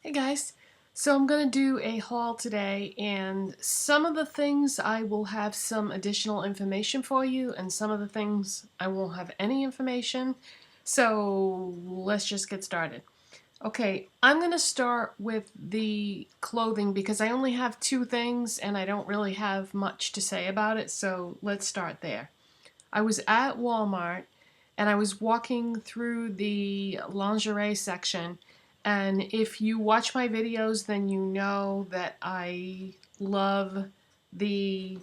Hey guys, so I'm going to do a haul today, and some of the things I will have some additional information for you, and some of the things I won't have any information. So let's just get started. Okay, I'm going to start with the clothing because I only have two things and I don't really have much to say about it, so let's start there. I was at Walmart and I was walking through the lingerie section, and if you watch my videos then you know that I love the,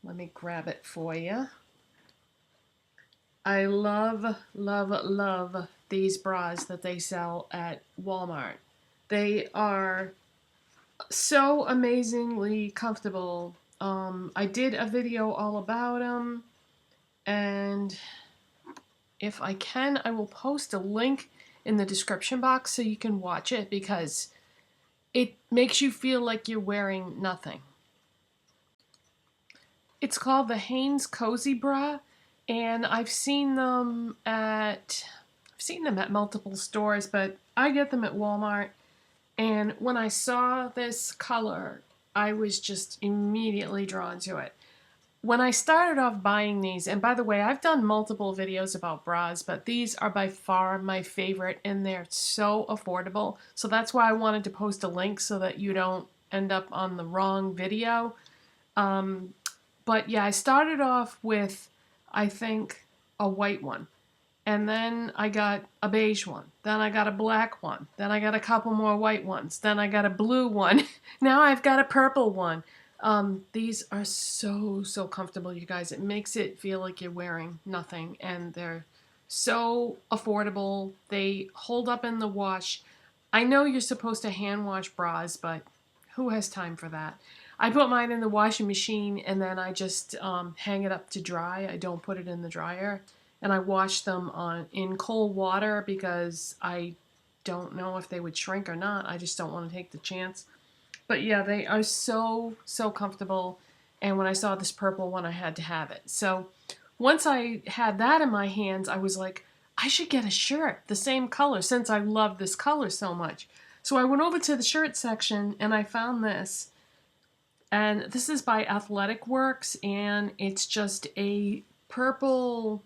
let me grab it for you. I love these bras that they sell at Walmart. They are so amazingly comfortable. I did a video all about them, and if I can, I will post a link in the description box so you can watch it because it makes you feel like you're wearing nothing. It's called the Hanes Cozy Bra, and I've seen them at multiple stores, but I get them at Walmart. And when I saw this color, I was just immediately drawn to it. When I started off buying these, and by the way, I've done multiple videos about bras, but these are by far my favorite, and they're so affordable. So that's why I wanted to post a link so that you don't end up on the wrong video. But yeah, I started off with, I think, a white one. And then I got a beige one. Then I got a black one. Then I got a couple more white ones. Then I got a blue one. Now I've got a purple one. These are so comfortable, you guys. It makes it feel like you're wearing nothing, and they're so affordable. They hold up in the wash. I know you're supposed to hand wash bras, but who has time for that? I put mine in the washing machine and then I just hang it up to dry. I don't put it in the dryer, and I wash them in cold water because I don't know if they would shrink or not. I just don't want to take the chance. But yeah, they are so comfortable, and when I saw this purple one, I had to have it. So once I had that in my hands, I was like, I should get a shirt the same color since I love this color so much. So I went over to the shirt section and I found this. And this is by Athletic Works, and it's just a purple,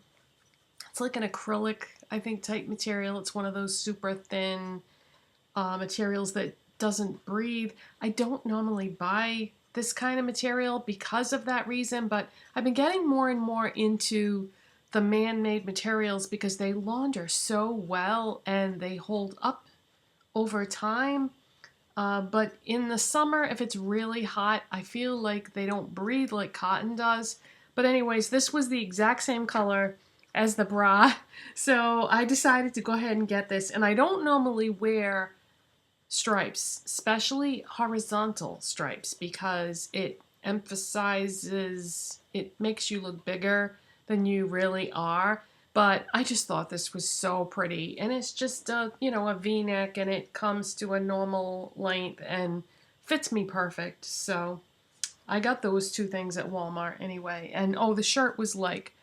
it's like an acrylic, I think, type material. It's one of those super thin materials that doesn't breathe. I don't normally buy this kind of material because of that reason, but I've been getting more and more into the man-made materials because they launder so well and they hold up over time. But in the summer, if it's really hot, I feel like they don't breathe like cotton does. But anyways, this was the exact same color as the bra, so I decided to go ahead and get this. And I don't normally wear stripes, especially horizontal stripes, because it emphasizes, it makes you look bigger than you really are. But I just thought this was so pretty, and it's just a, you know, a V-neck, and it comes to a normal length and fits me perfect. So I got those two things at Walmart anyway. And oh, the shirt was like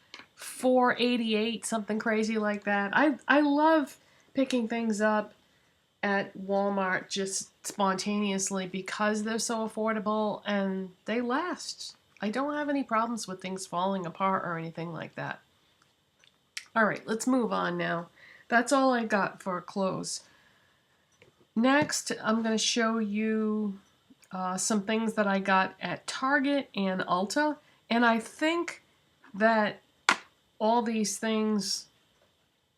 $4.88, something crazy like that. I love picking things up at Walmart just spontaneously because they're so affordable and they last. I don't have any problems with things falling apart or anything like that. All right, let's move on now. That's all I got for clothes. Next, I'm going to show you some things that I got at Target and Ulta, and I think that all these things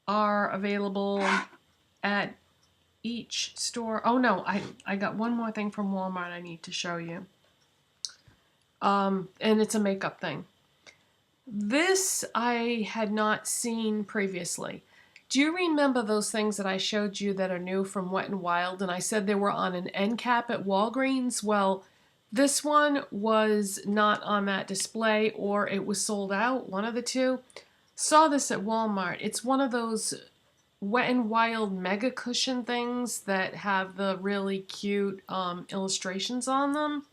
are available at each store. Oh no, I got one more thing from Walmart I need to show you. And it's a makeup thing. This I had not seen previously. Do you remember those things that I showed you that are new from Wet n Wild, and I said they were on an end cap at Walgreens? Well, this one was not on that display, or it was sold out, one of the two. Saw this at Walmart. It's one of those Wet n Wild mega cushion things that have the really cute illustrations on them.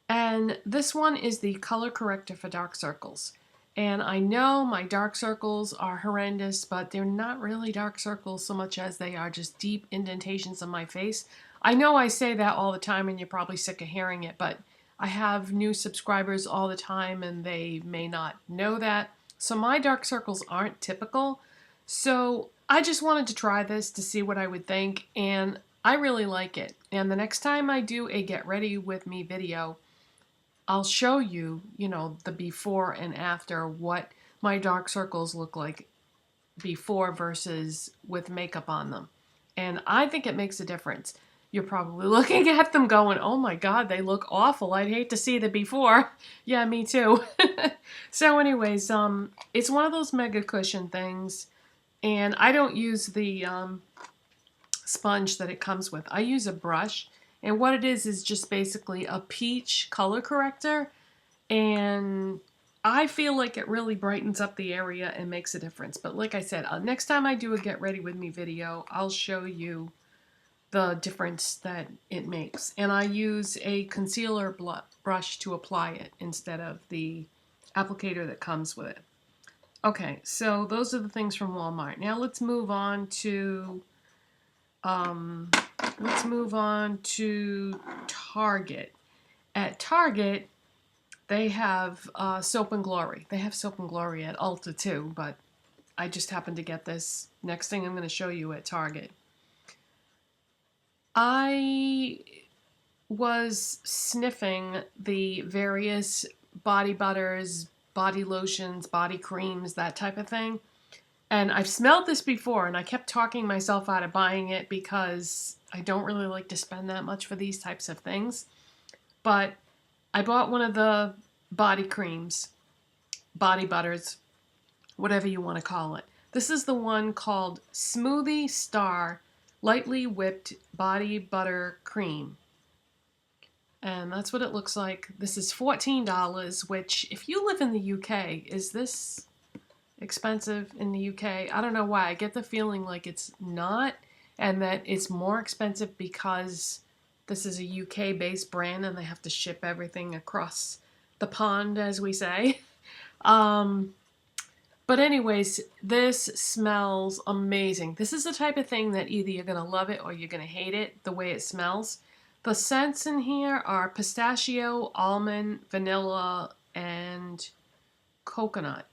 And this one is the color corrector for dark circles. And I know my dark circles are horrendous, but they're not really dark circles so much as they are just deep indentations on my face. I know I say that all the time and you're probably sick of hearing it, but I have new subscribers all the time and they may not know that. So my dark circles aren't typical. So I just wanted to try this to see what I would think, and I really like it. And the next time I do a get ready with me video, I'll show you, the before and after, what my dark circles look like before versus with makeup on them. And I think it makes a difference. You're probably looking at them going, oh my God, they look awful. I'd hate to see the before. Yeah, me too. So anyways, it's one of those mega cushion things. And I don't use the sponge that it comes with. I use a brush. And what it is just basically a peach color corrector. And I feel like it really brightens up the area and makes a difference. But like I said, next time I do a get ready with me video, I'll show you the difference that it makes. And I use a concealer brush to apply it instead of the applicator that comes with it. Okay, so those are the things from Walmart. Now let's move on to Target. At Target, they have Soap and Glory. They have Soap and Glory at Ulta too, but I just happened to get this next thing I'm going to show you at Target. I was sniffing the various body butters, body lotions, body creams, that type of thing. And I've smelled this before, and I kept talking myself out of buying it because I don't really like to spend that much for these types of things. But I bought one of the body creams, body butters, whatever you want to call it. This is the one called Smoothie Star Lightly Whipped Body Butter Cream. And that's what it looks like. This is $14, which if you live in the UK, is this expensive in the UK? I don't know why. I get the feeling like it's not, and that it's more expensive because this is a UK-based brand and they have to ship everything across the pond, as we say. But anyways, this smells amazing. This is the type of thing that either you're going to love it or you're going to hate it, the way it smells. The scents in here are pistachio, almond, vanilla, and coconut.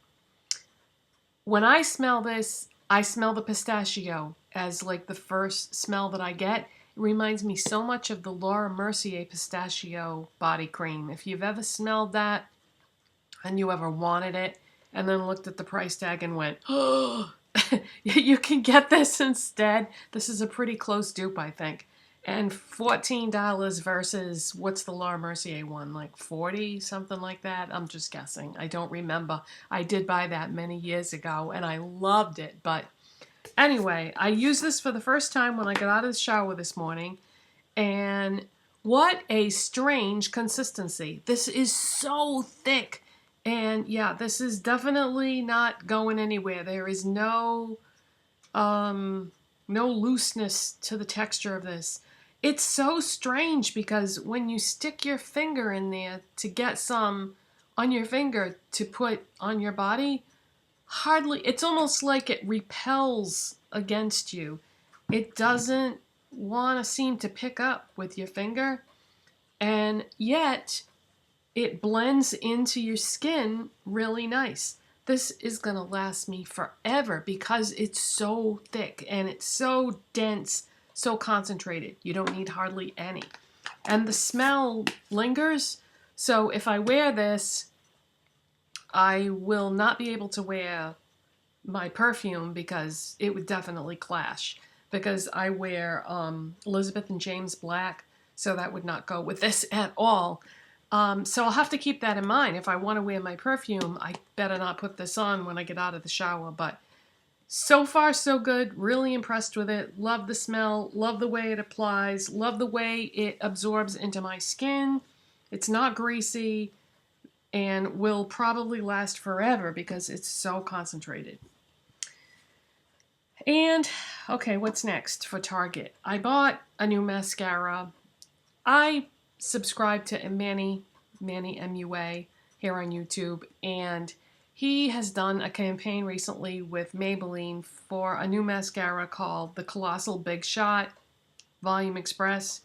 When I smell this, I smell the pistachio as like the first smell that I get. It reminds me so much of the Laura Mercier pistachio body cream. If you've ever smelled that and you ever wanted it and then looked at the price tag and went, oh, you can get this instead. This is a pretty close dupe, I think. And $14 versus, what's the Laura Mercier one, like 40, something like that? I'm just guessing. I don't remember. I did buy that many years ago and I loved it. But anyway, I used this for the first time when I got out of the shower this morning. And what a strange consistency. This is so thick. And yeah, this is definitely not going anywhere. There is no looseness to the texture of this. It's so strange because when you stick your finger in there to get some on your finger to put on your body, it's almost like it repels against you. It doesn't want to seem to pick up with your finger, and yet it blends into your skin really nice. This is going to last me forever because it's so thick and it's so dense, so concentrated. You don't need hardly any. And the smell lingers. So if I wear this, I will not be able to wear my perfume because it would definitely clash. Because I wear Elizabeth and James Black, so that would not go with this at all. So I'll have to keep that in mind. If I want to wear my perfume, I better not put this on when I get out of the shower. But so far, so good. Really impressed with it. Love the smell. Love the way it applies. Love the way it absorbs into my skin. It's not greasy and will probably last forever because it's so concentrated. And, okay, what's next for Target? I bought a new mascara. I subscribe to Manny MUA here on YouTube, and He has done a campaign recently with Maybelline for a new mascara called the Colossal Big Shot Volume Express.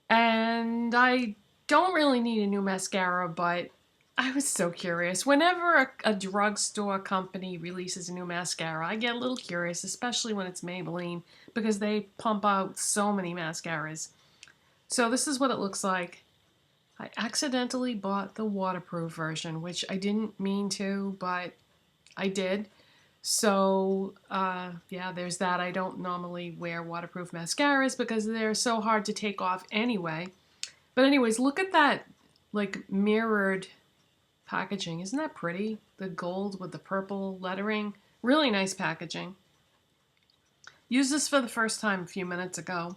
And I don't really need a new mascara, but I was so curious. Whenever a drugstore company releases a new mascara, I get a little curious, especially when it's Maybelline, because they pump out so many mascaras. So this is what it looks like. I accidentally bought the waterproof version, which I didn't mean to, but I did. So, yeah, there's that. I don't normally wear waterproof mascaras because they're so hard to take off anyway. But anyways, look at that, like, mirrored packaging. Isn't that pretty? The gold with the purple lettering. Really nice packaging. Used this for the first time a few minutes ago.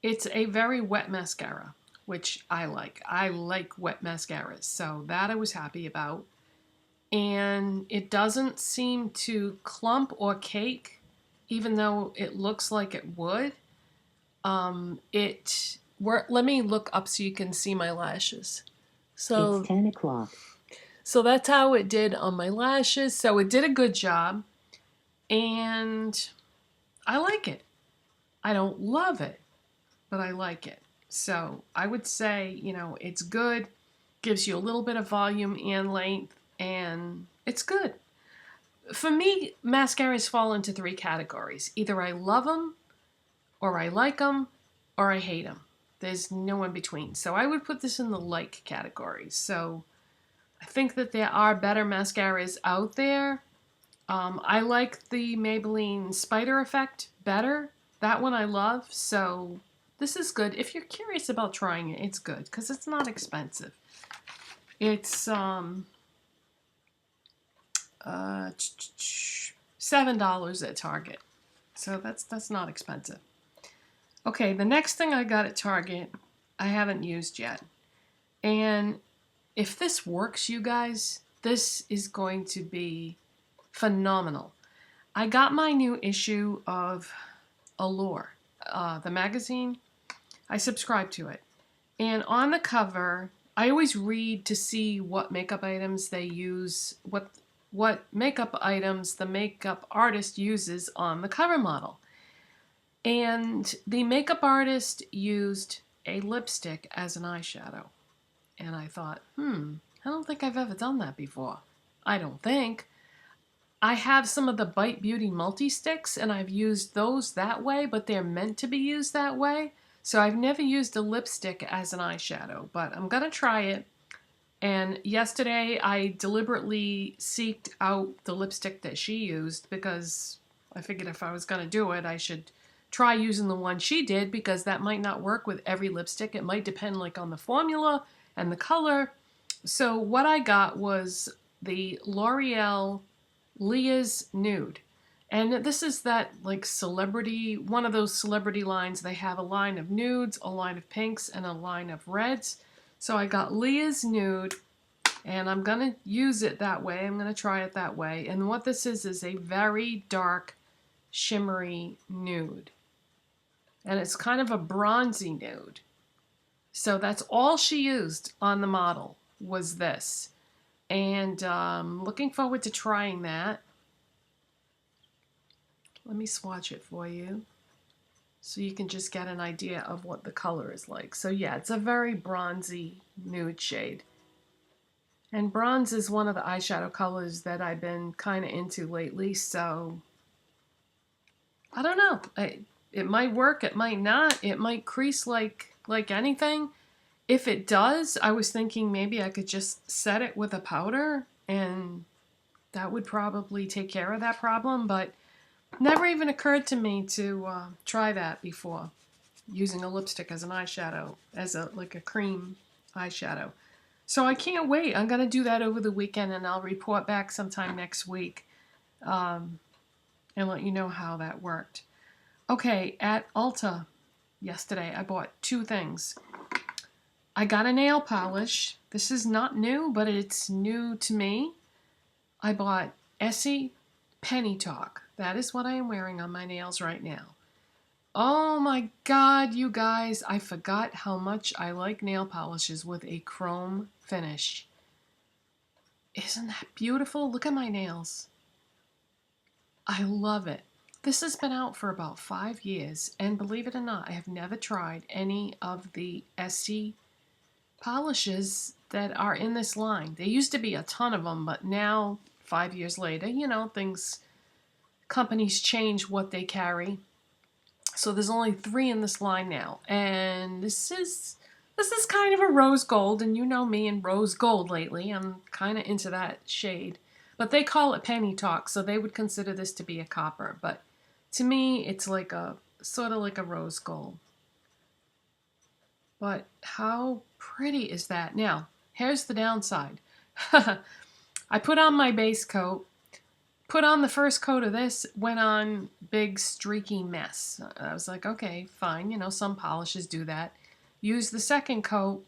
It's a very wet mascara, which I like. I like wet mascaras, so that I was happy about. And it doesn't seem to clump or cake, even though it looks like it would. Let me look up so you can see my lashes. So it's 10 o'clock. So that's how it did on my lashes. So it did a good job, and I like it. I don't love it, but I like it. So I would say, you know, it's good, gives you a little bit of volume and length, and it's good. For me, mascaras fall into 3 categories. Either I love them, or I like them, or I hate them. There's no in between. So I would put this in the like category. So I think that there are better mascaras out there. I like the Maybelline Spider Effect better. That one I love. So this is good. If you're curious about trying it, it's good because it's not expensive. It's $7 at Target. So that's not expensive. Okay, the next thing I got at Target, I haven't used yet. And if this works, you guys, this is going to be phenomenal. I got my new issue of Allure, the magazine. I subscribe to it. And on the cover, I always read to see what makeup items they use, what makeup items the makeup artist uses on the cover model. And the makeup artist used a lipstick as an eyeshadow. And I thought, I don't think I've ever done that before. I don't think. I have some of the Bite Beauty multi-sticks, and I've used those that way, but they're meant to be used that way. So I've never used a lipstick as an eyeshadow, but I'm going to try it. And yesterday, I deliberately seeked out the lipstick that she used because I figured if I was going to do it, I should try using the one she did because that might not work with every lipstick. It might depend like on the formula and the color. So what I got was the L'Oreal Leah's Nude. And this is that like celebrity, one of those celebrity lines. They have a line of nudes, a line of pinks, and a line of reds. So I got Leah's Nude, and I'm going to use it that way. I'm going to try it that way. And what this is a very dark, shimmery nude. And it's kind of a bronzy nude. So that's all she used on the model was this. And looking forward to trying that. Let me swatch it for you so you can just get an idea of what the color is like. So yeah, it's a very bronzy nude shade. And bronze is one of the eyeshadow colors that I've been kind of into lately, so I don't know. It might work, it might not. It might crease like anything. If it does, I was thinking maybe I could just set it with a powder and that would probably take care of that problem, but never even occurred to me to try that before, using a lipstick as an eyeshadow, as like a cream eyeshadow. So I can't wait. I'm going to do that over the weekend and I'll report back sometime next week and let you know how that worked. Okay, at Ulta yesterday, I bought 2 things. I got a nail polish. This is not new, but it's new to me. I bought Essie Penny Talk. That is what I am wearing on my nails right now. Oh my God, you guys, I forgot how much I like nail polishes with a chrome finish. Isn't that beautiful? Look at my nails. I love it. This has been out for about 5 years, and believe it or not, I have never tried any of the Essie polishes that are in this line. There used to be a ton of them, but now, 5 years later, you know, companies change what they carry. So there's only 3 in this line now, and this is kind of a rose gold, and you know me and rose gold lately. I'm kind of into that shade. But they call it penny talk, so they would consider this to be a copper. But to me, it's like a sort of like a rose gold. But how pretty is that? Now, here's the downside. I put on my base coat, put on the first coat of this, went on big streaky mess. I was like, okay, fine, you know, some polishes do that. Used the second coat,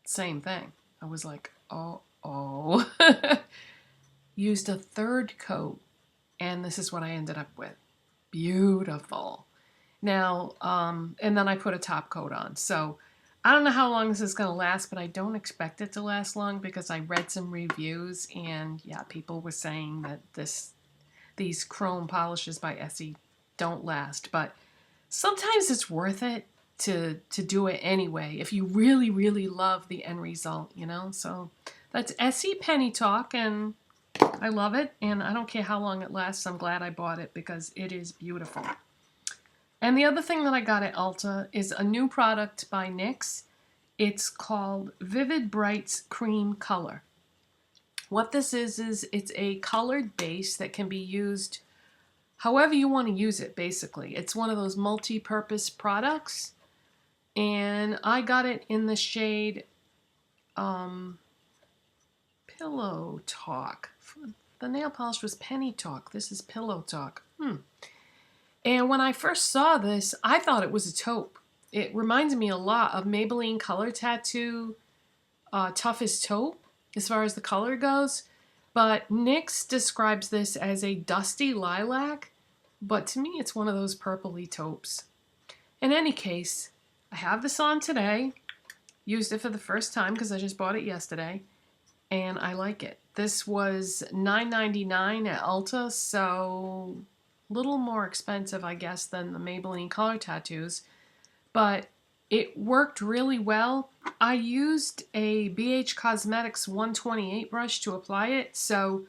same thing. I was like, oh. Used a third coat, and this is what I ended up with. Beautiful. Now, and then I put a top coat on. So I don't know how long this is going to last, but I don't expect it to last long because I read some reviews, and yeah, people were saying that these chrome polishes by Essie don't last. But sometimes it's worth it to do it anyway if you really, really love the end result, you know? So that's Essie Penny Talk, and I love it, and I don't care how long it lasts. I'm glad I bought it because it is beautiful. And the other thing that I got at Ulta is a new product by NYX. It's called Vivid Brights Cream Color. What this is it's a colored base that can be used however you want to use it, basically. It's one of those multi-purpose products, and I got it in the shade Pillow Talk. The nail polish was Penny Talk. This is Pillow Talk. And when I first saw this, I thought it was a taupe. It reminds me a lot of Maybelline Color Tattoo Toughest Taupe as far as the color goes. But NYX describes this as a dusty lilac. But to me, it's one of those purpley taupes. In any case, I have this on today. Used it for the first time because I just bought it yesterday. And I like it. This was $9.99 at Ulta, so a little more expensive, I guess, than the Maybelline Color Tattoos. But it worked really well. I used a BH Cosmetics 128 brush to apply it, so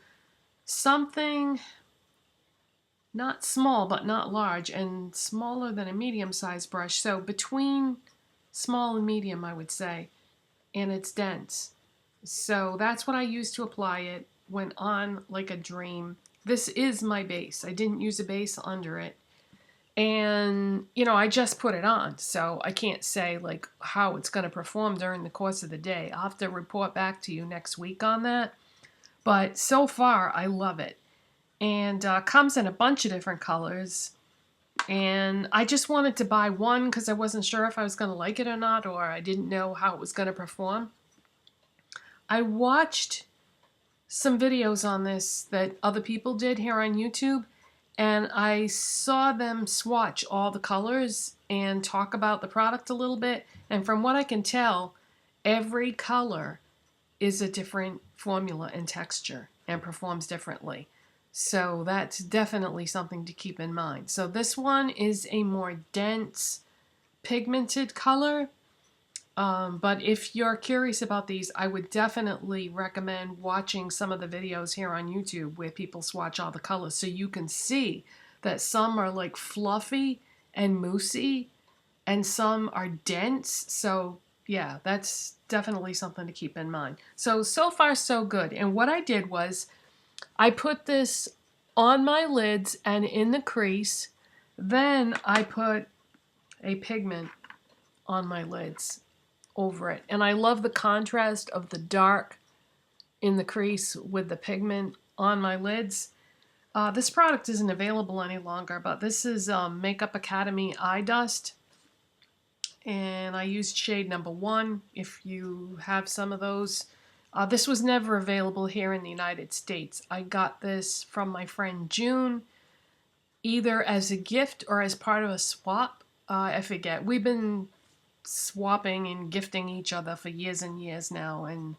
something not small but not large, and smaller than a medium-sized brush. So between small and medium, I would say, and it's dense. So that's what I used to apply it. Went on like a dream. This is my base. I didn't use a base under it. And, you know, I just put it on. So I can't say like how it's going to perform during the course of the day. I'll have to report back to you next week on that. But so far, I love it. And comes in a bunch of different colors. And I just wanted to buy one because I wasn't sure if I was going to like it or not, or I didn't know how it was going to perform. I watched some videos on this that other people did here on YouTube, and I saw them swatch all the colors and talk about the product a little bit. And from what I can tell, every color is a different formula and texture and performs differently. So that's definitely something to keep in mind. So this one is a more dense, pigmented color. But if you're curious about these, I would definitely recommend watching some of the videos here on YouTube where people swatch all the colors so you can see that some are like fluffy and moussey and some are dense. So yeah, that's definitely something to keep in mind. So far so good. And what I did was I put this on my lids and in the crease. Then I put a pigment on my lids over it. And I love the contrast of the dark in the crease with the pigment on my lids. This product isn't available any longer, but this is Makeup Academy Eye Dust. And I used shade number 1 if you have some of those. This was never available here in the United States. I got this from my friend June, either as a gift or as part of a swap. I forget. We've been swapping and gifting each other for years and years now, and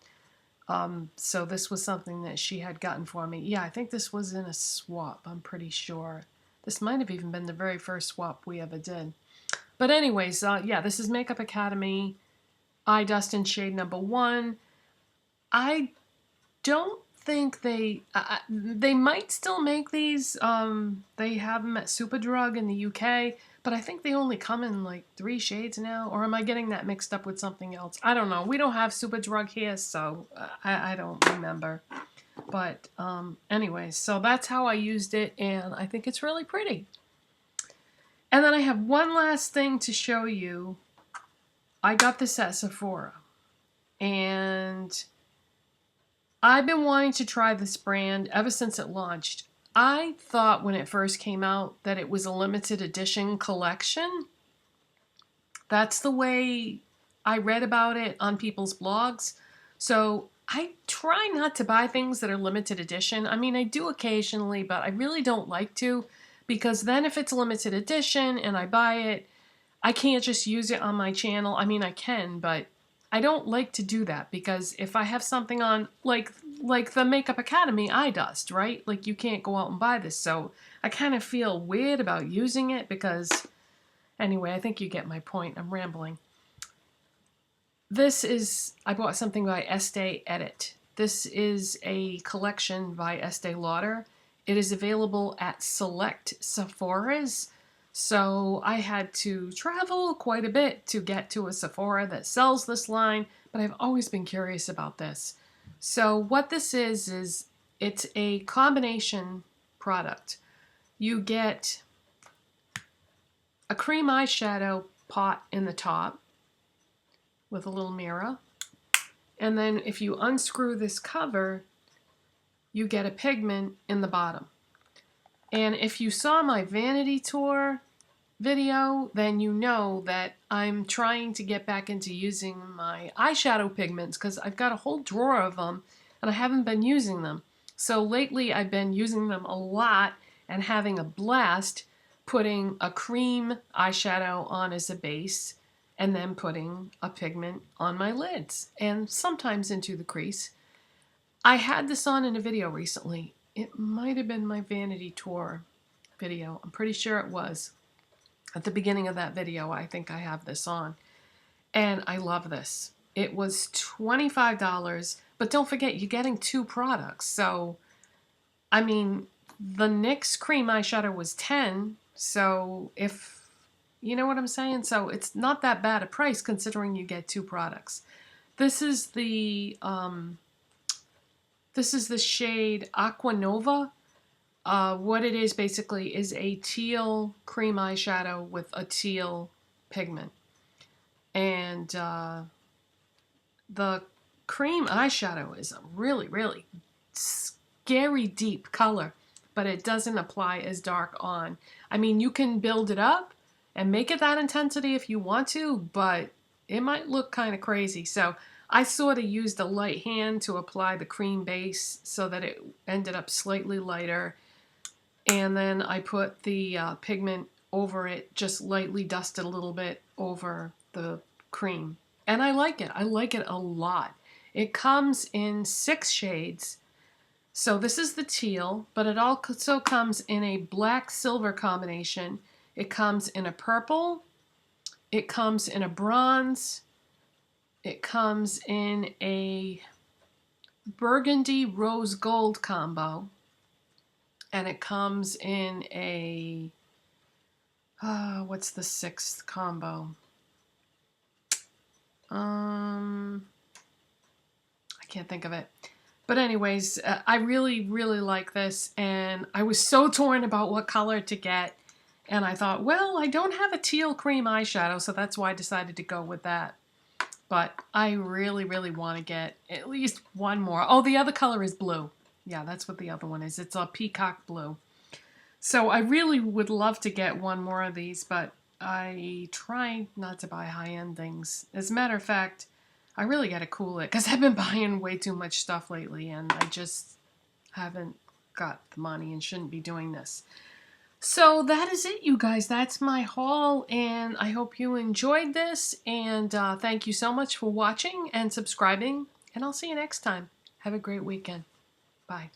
So this was something that she had gotten for me. Yeah, I think this was in a swap, I'm pretty sure. This might have even been the very first swap we ever did. But anyways, yeah, this is Makeup Academy Eye Dust in shade number 1. I don't think they might still make these. They have them at Superdrug in the UK, but I think they only come in like 3 shades now. Or am I getting that mixed up with something else? I don't know. We don't have Superdrug here, so I don't remember. But anyways, so that's how I used it, and I think it's really pretty. And then I have one last thing to show you. I got this at Sephora, and I've been wanting to try this brand ever since it launched. I thought when it first came out that it was a limited edition collection. That's the way I read about it on people's blogs. So I try not to buy things that are limited edition. I mean, I do occasionally, but I really don't like to, because then if it's a limited edition and I buy it, I can't just use it on my channel. I mean, I can, but I don't like to do that, because if I have something on, like the Makeup Academy Eye Dust, right? Like, you can't go out and buy this, so I kind of feel weird about using it because, anyway, I think you get my point. I'm rambling. This is, I bought something by Estee Edit. This is a collection by Estee Lauder. It is available at select Sephoras. So I had to travel quite a bit to get to a Sephora that sells this line, but I've always been curious about this. So what this is it's a combination product. You get a cream eyeshadow pot in the top with a little mirror. And then if you unscrew this cover, you get a pigment in the bottom. And if you saw my vanity tour video, then you know that I'm trying to get back into using my eyeshadow pigments, because I've got a whole drawer of them and I haven't been using them. So lately I've been using them a lot and having a blast putting a cream eyeshadow on as a base and then putting a pigment on my lids and sometimes into the crease. I had this on in a video recently. It might have been my vanity tour video. I'm pretty sure it was. At the beginning of that video, I think I have this on. And I love this. It was $25, but don't forget, you're getting 2 products. So, I mean, the NYX cream eyeshadow was $10, so if, you know what I'm saying? So it's not that bad a price considering you get 2 products. This is the shade Aqua Nova. What it is basically is a teal cream eyeshadow with a teal pigment. And the cream eyeshadow is a really, really scary deep color, but it doesn't apply as dark on. I mean, you can build it up and make it that intensity if you want to, but it might look kind of crazy. So I sort of used a light hand to apply the cream base so that it ended up slightly lighter. And then I put the pigment over it, just lightly dusted a little bit over the cream. And I like it. I like it a lot. It comes in 6 shades. So this is the teal, but it also comes in a black-silver combination. It comes in a purple. It comes in a bronze. It comes in a burgundy rose gold combo. And it comes in a, what's the 6th combo? I can't think of it. But anyways, I really, really like this, and I was so torn about what color to get. And I thought, well, I don't have a teal cream eyeshadow, so that's why I decided to go with that. But I really, really want to get at least one more. Oh, the other color is blue. Yeah, that's what the other one is. It's a peacock blue. So I really would love to get one more of these, but I try not to buy high-end things. As a matter of fact, I really got to cool it because I've been buying way too much stuff lately, and I just haven't got the money and shouldn't be doing this. So that is it, you guys. That's my haul, and I hope you enjoyed this, and thank you so much for watching and subscribing, and I'll see you next time. Have a great weekend. Bye.